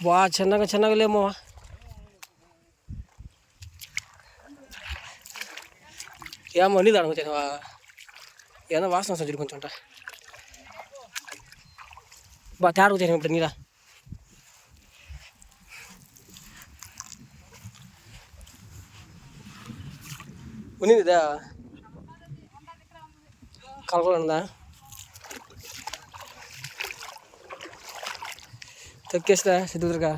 బా చిన్నగా చిన్నగా లేమో. ఏమో నీళ్ళు అడుగుతావా? ఏమన్నా వాసన వస్తుంది కొంచెం అంట. బా తేడా వచ్చాను ఇప్పుడు నీళ్ళ. ఉన్నింది ఇదా కలకలు ఉందా? తొక్కేస్తా సిద్ధుగా.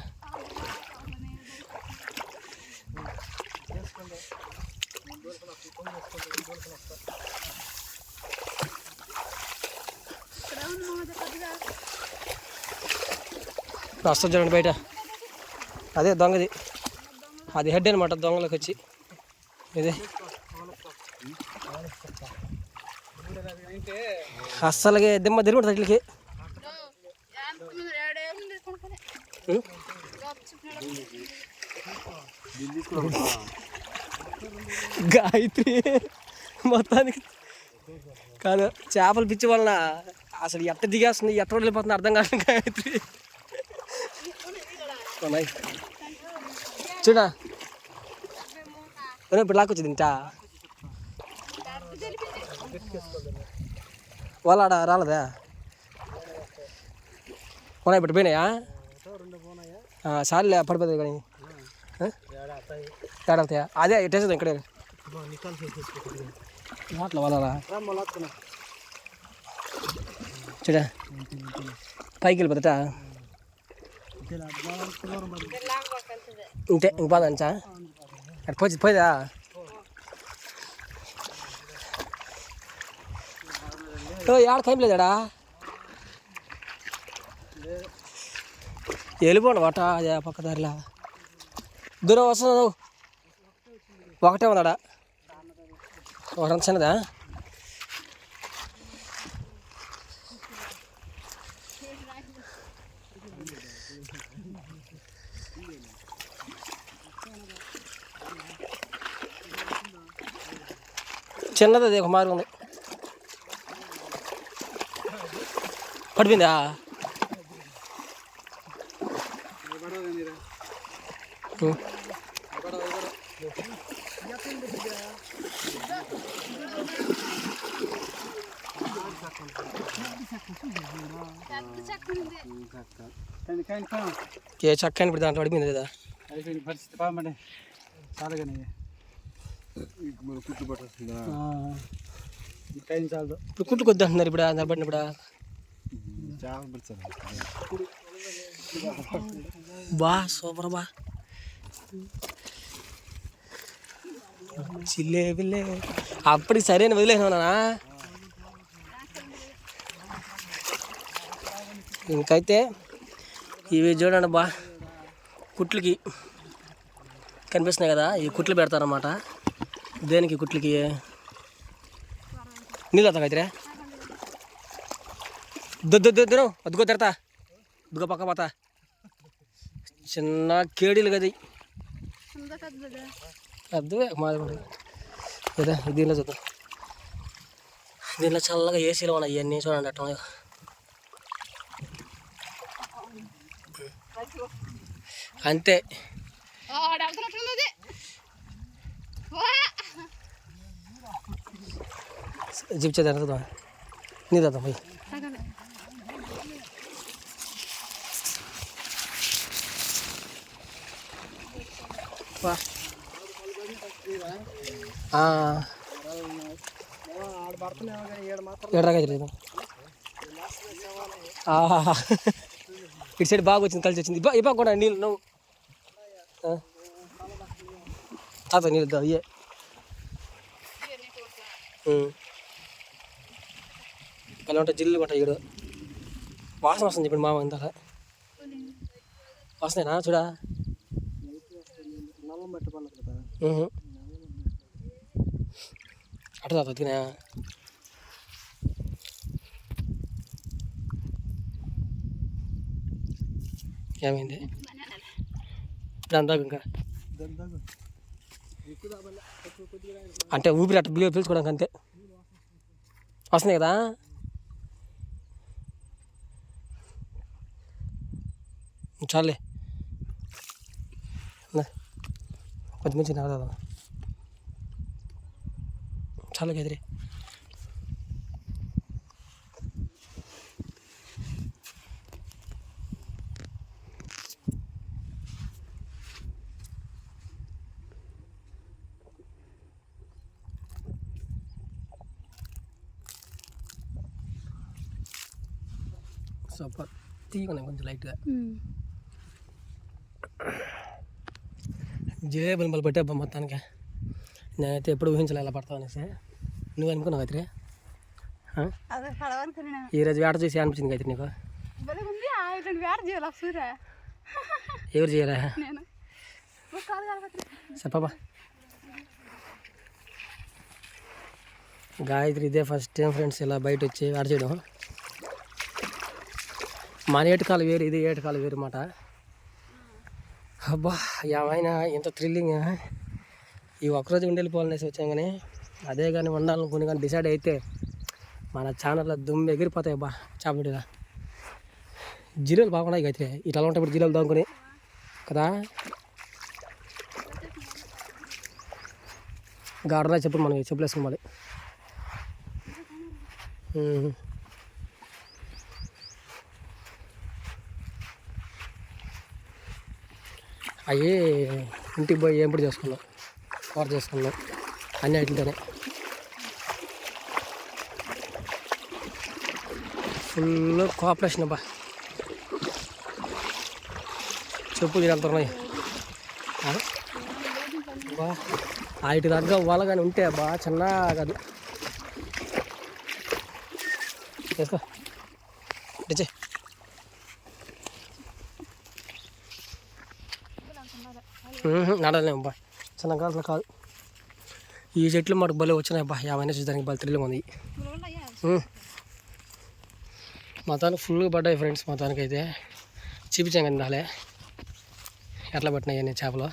వస్తుంది చూడండి బయట. అదే దొంగది, అది హెడ్ అనమాట దొంగలకు వచ్చి. ఇదే అస్సలకి దిమ్మ తిరుగుతుంది అట్లకి. గాయత్రి మొత్తానికి కాదు, చేపలు పిచ్చి వలన అసలు ఎట్ట దిగేస్తుంది, ఎట్ట వెళ్ళిపోతుంది అర్థం కాదు. గాయత్రి చూడా ఇప్పుడు లాక్కొచ్చింది ఇంటా. వాళ్ళ ఆడ రాలేదా? పోనా ఇప్పుడు పోయినాయా? సార్లే పడిపోతుంది కానీ తేడా అదే ఎట్టేస్తుంది ఇక్కడే మాటలు వాళ్ళ. చూడా పైకి వెళ్ళిపోతా ఇంతే. ఇంక పోదంచా అటు పోదా? ఏడ కైంలేదాడా? వెళ్ళిపోండి వాట అదే పక్క దారిలా. దూరం వస్తుంది ఒకటే ఉందాడా? ఒకటంత చిన్నదా? చిన్నది అది ఒక మార్గం ఉంది. పడిపోయిందా? ఏ చక్క అని ఇప్పుడు దాంట్లో పడిపోయింది కదా. ఇప్పుడు కుట్టు కొద్ది అంటున్నారు ఇప్పుడు నిలబడినప్పుడు. బా సూపర్ బా చిల్లే పిల్లే. అప్పటికి సరైన వదిలేసానా? ఇంకైతే ఇవి చూడండి బా, కుట్లకి కనిపిస్తున్నాయి కదా, ఈ కుట్లు పెడతారన్నమాట. దేనికి కుట్లకి? నీళ్ళు అవుతా అయితే దొద్దు అదిగో తిడతా, ఇదిగో పక్క పోతా. చిన్న కేడీలు కదా అద్దువే మాది కదా. దీనిలో చూద్దాం, దీనిలో చల్లగా ఏసీలో ఉన్నాయి ఇవన్నీ. చూడండి అట్ట అంతే. జిప్చేది ఎంత నీదా పోయి. ఎడరాగలేదు ఇటు సైడ్ బాగా వచ్చింది, కలిసి వచ్చింది. ఇబ్బా కూడా నీళ్ళు నువ్వు తాత నీళ్ళు అయ్యే అలా ఉంటాయి జిల్లు కొట్ట. ఈడు వాసన వస్తుంది ఇప్పుడు మామ ఇంత వాసనేనా? చూడా అటు తాత తినా. ఏమైంది దాని దాకా? ఇంకా అంటే ఊపిరి అట్ట బిల్లు పీల్చుకోవడానికి అంతే. వస్తున్నాయి కదా. చాలే కొంచెం మంచి నవ్వదా చాలా గదిరి సూపర్ తీయకున్నాయి కొంచెం లైట్గా జిలేబులు మళ్ళీ పట్టే మొత్తానికి నేనైతే ఎప్పుడు ఊహించలే ఎలా పడతావు అనేసి నువ్వు అనుకున్నావు గైత్రి ఈరోజు వేట చూసి అనిపించింది గైత్రి నీకు ఎవరు చేయరా చెప్పబ్బా గాయత్రి ఇదే ఫస్ట్ టైం ఫ్రెండ్స్ ఇలా బయట వచ్చి వేట చేయడం మన ఏటకాలు వేరు ఇది ఏటకాలు వేరు మాట అబ్బా ఏమైనా ఎంత థ్రిల్లింగ్ ఈ ఒక్కరోజు ఉండి వెళ్ళిపోవాలనేసి వచ్చాం కానీ అదే కానీ ఉండాలనుకుని కానీ డిసైడ్ అయితే మన ఛానల్లో దుమ్ము ఎగిరిపోతాయి అబ్బా చేపలుగా జీరోలు బాగున్నాయి అయితే ఇట్లా ఉంటాయి ఇప్పుడు జీరోలు దాముకొని కదా గార్డెన్లో చెప్పులు మనం చెప్పులు వేసుకోవాలి అవి ఇంటికి పోయి ఏం పొడి చేసుకున్నాం కూర చేసుకున్నాం అన్నీ వాటితోనే ఫుల్ కోఆపరేషన్ అబ్బా చెప్పులు ఎంత ఉన్నాయి బా వాటి దగ్గర వాళ్ళ కానీ ఉంటే బా చిన్న కాదు చేసుకో ఇచ్చే నడలేము బా చిన్న కాదు కాదు ఈ చెట్లు మాకు భలే వచ్చినాయి బా ఏమైనా చూడడానికి భలే థ్రిల్లింగ్ ఉంది మొత్తానికి ఫుల్గా పడ్డాయి ఫ్రెండ్స్ మొత్తానికి అయితే చూపించాం కదా నాలే ఎట్లా పట్టినాయి అన్ని చేపలు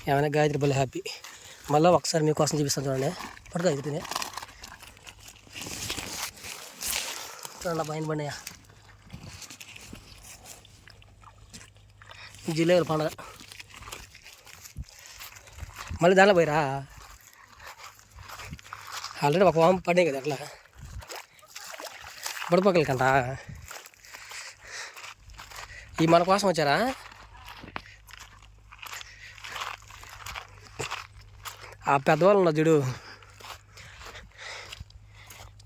ఏమైనా గాయత్రి భలే హ్యాపీ మళ్ళీ ఒకసారి మీకోసం చూపిస్తాను చూడండి పడుతుంది అయితే చూడండి పైన పడినాయా జిలేబుల పండుగ మళ్ళీ దానిలో పోయిరా ఆల్రెడీ ఒక వాము పడినాయి కదా అట్లా బుడపక్కలకంట ఈ మన కోసం వచ్చారా ఆ పెద్దవాళ్ళు ఉన్న చూడు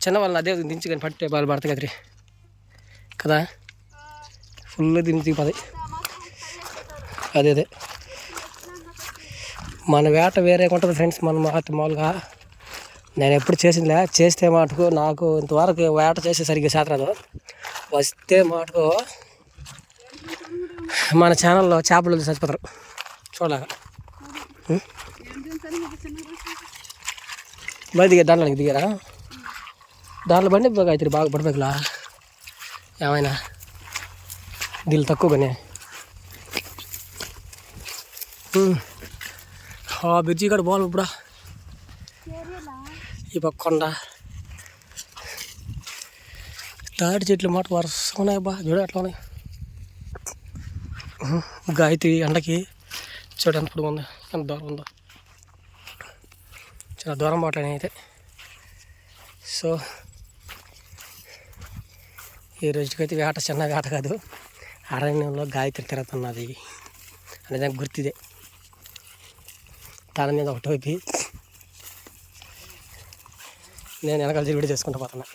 చిన్నవాళ్ళని అదే దించి కానీ పట్టే వాళ్ళు పడతాయి కదరి కదా ఫుల్ దించిపోతాయి అదే మన వేట వేరే ఉంటుంది ఫ్రెండ్స్ మన మామూలుగా నేను ఎప్పుడు చేసిందిలే చేస్తే మటుకు నాకు ఇంతవరకు వేట చేసే సరిగ్గా చేతరాదు వస్తే మటుకు మన ఛానల్లో చేపలు చచ్చిపోతారు చూడలేక బయట దాంట్లోకి దిగారా దాంట్లో బండి అయితే బాగా పడిపోయిలా ఏమైనా దీళ్ళు తక్కువగానే బ్రిడ్జి కూడా బాగుంది ఇప్పుడు ఈ పక్క కొండ తాటి చెట్లు మాట వరుసగా ఉన్నాయి బా చూడ అట్లా ఉన్నాయి గాయత్రి ఎండకి చూడ ఎంత పొడుగు ఉందో ఎంత దూరం ఉందో చాలా దూరం మాట్లాడినాయి అయితే సో ఈ రోజుకైతే వేట చిన్న వేట కాదు అరణ్యంలో గాయత్రి తిరుగుతున్నది అనేదానికి గుర్తిదే తల మీద ఒకటి వైపు నేను వెనకాల తిరిగి చేసుకుంటూ పోతున్నా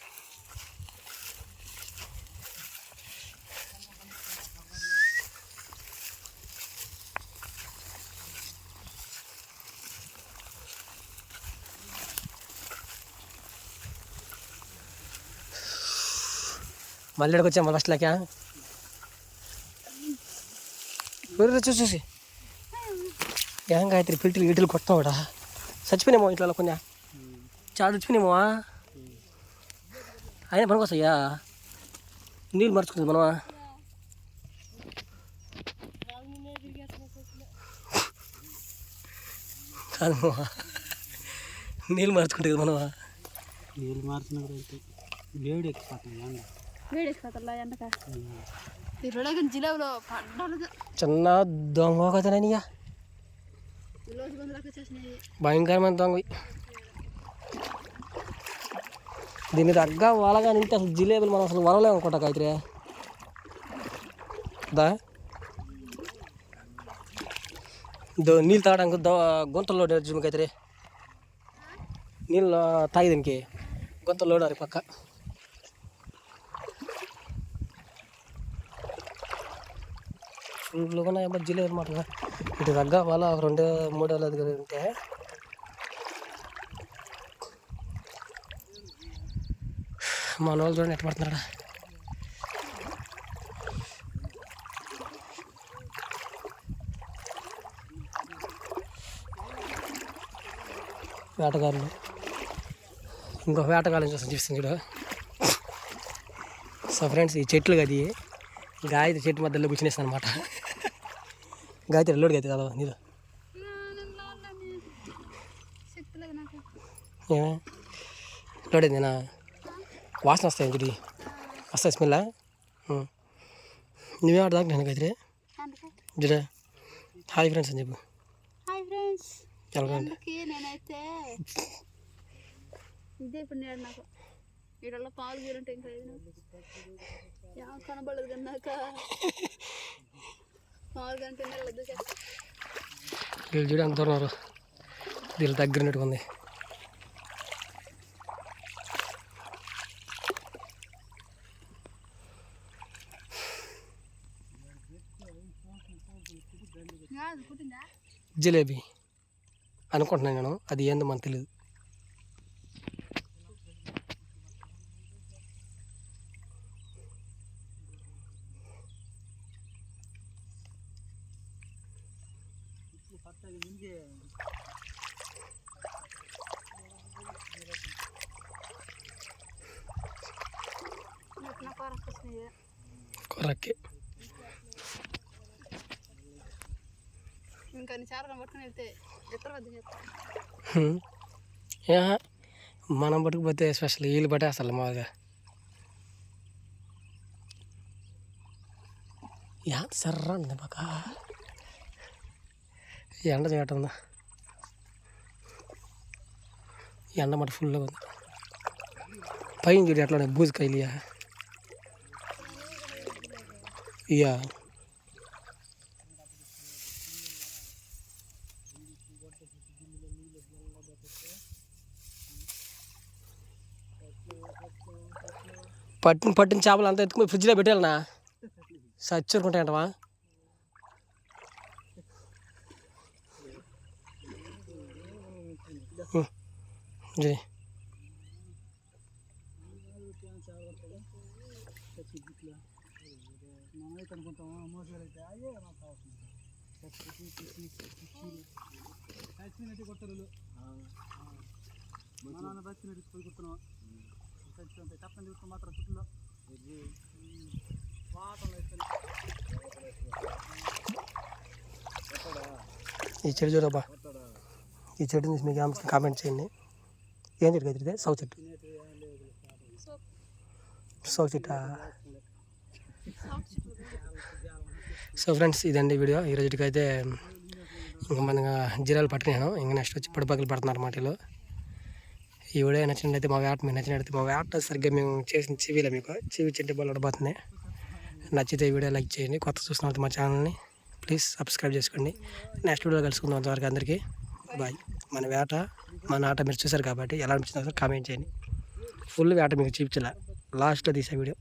మళ్ళీ ఇక్కడికి వచ్చాము లాస్ట్లోకి చూసి ఏం గాయత్రి పిల్టులు ఇటులు కొట్టాం కూడా చచ్చిపోయినామో ఇట్లా కొన్ని చాలా చచ్చిపోయినామో అయినా పనికొస్తాయా నీళ్ళు మర్చుకుంటుంది మనమా కాదు నీళ్ళు మార్చుకుంటుంది కదా మనమా నీళ్ళు మార్చినప్పుడు వేడి ఎక్కిపోతుంది వేడి ఎక్కిపోతుందా ఎండక చిన్న దొంగ కదనని భయంకరమైన దొంగ. దీన్ని తగ్గ వలగా నింటే అసలు జిలేబులు మనం అసలు వలలేము అనుకుంటా గాయత్రి. దా నీళ్ళు తాగడానికి గుంతలు లోడ్ గాయత్రి. నీళ్ళు తాగి దీనికి గుంతలు లోడాలి పక్క. ఫుల్గా ఉన్నాయి జిలేబులు అనమాట. ఇటు తగ్గ వల 2-3 దగ్గర ఉంటే మన వాళ్ళు చూడండి ఎట్ట పడుతున్నాడా. వేటగాళ్ళు ఇంకో వేటగాళ్ళని చూస్తుంది చూడు. సో ఫ్రెండ్స్ ఈ చెట్లు అది గాయత్రి చెట్టు మధ్యలో కూర్చునేస్తాను అనమాట. గాయత్రి ఎల్లుడు గాయత్రి కదా నీరు ఏమే లోడేందేనా వాసన వస్తాయి గిడి వస్తాయి స్మెల్. నువ్వే ఆడ దాకా నేను గాయత్రి జరా హాయ్ ఫ్రెండ్స్ అని చెప్పు. నేనైతే ఇదే ఇప్పుడు నేను నాకు వీళ్ళ పాలు గీరంటే ఇంకా కనబడదు కానీ నాకు పాలు గంటే వీళ్ళు చూడ ఎంత ఉన్నారు. వీళ్ళ దగ్గర ఉన్నట్టుకుంది. జిలేబీ అనుకుంటున్నాను నేను, అది ఏందో మనకు తెలియదు. కొరకే ఇంకా పట్టుకుని వెళ్తే మనం పట్టుకుపోతే స్పెషల్ వీళ్ళు పట్టే అసలు మామూలుగా సర్రా ఉంది బాగా ఎండ చేయటందా. ఎండ మాట ఫుల్గా ఉంది. పైన చూడు ఎట్లా ఉన్నాయి బూజుకాయలు ఇయ్యా. పట్టిన చేపలు అంతా ఎత్తుకుని ఫ్రిడ్జ్లో పెట్టాలనా సచ్చురుకుంటాయంటవా. జీ ఈ చెట్టు చూడబ్బా. ఈ చెట్టు చూసి మీకు కామెంట్ చేయండి. ఏం చెట్టు కదా సౌ చెట్టు చెట్టా. సో ఫ్రెండ్స్ ఇదండి వీడియో. ఈ రోజుకి అయితే ఇంకా మన జీరాలు పట్టుకున్నాను. ఇంకా నెక్స్ట్ వచ్చి పడిపక్కలు పడుతున్నారు మాటలు. ఈ వీడియో నచ్చినట్లయితే మా వేట మీకు నచ్చినట్లయితే మా వేట సరిగ్గా మేము చేసిన చివీలో మీకు చివి చెట్టు బాల్ పడిపోతుంది. నచ్చితే ఈ వీడియో లైక్ చేయండి. కొత్త చూస్తున్న మా ఛానల్ని ప్లీజ్ సబ్స్క్రైబ్ చేసుకోండి. నెక్స్ట్ వీడియో కలుసుకుందాం. అంతవరకు అందరికీ బాయ్. మన వేట మన ఆట మీరు చూసారు కాబట్టి ఎలా అనిపించిందో కామెంట్ చేయండి. ఫుల్ వేట మీకు చూపించాల లాస్ట్లో తీసే వీడియో.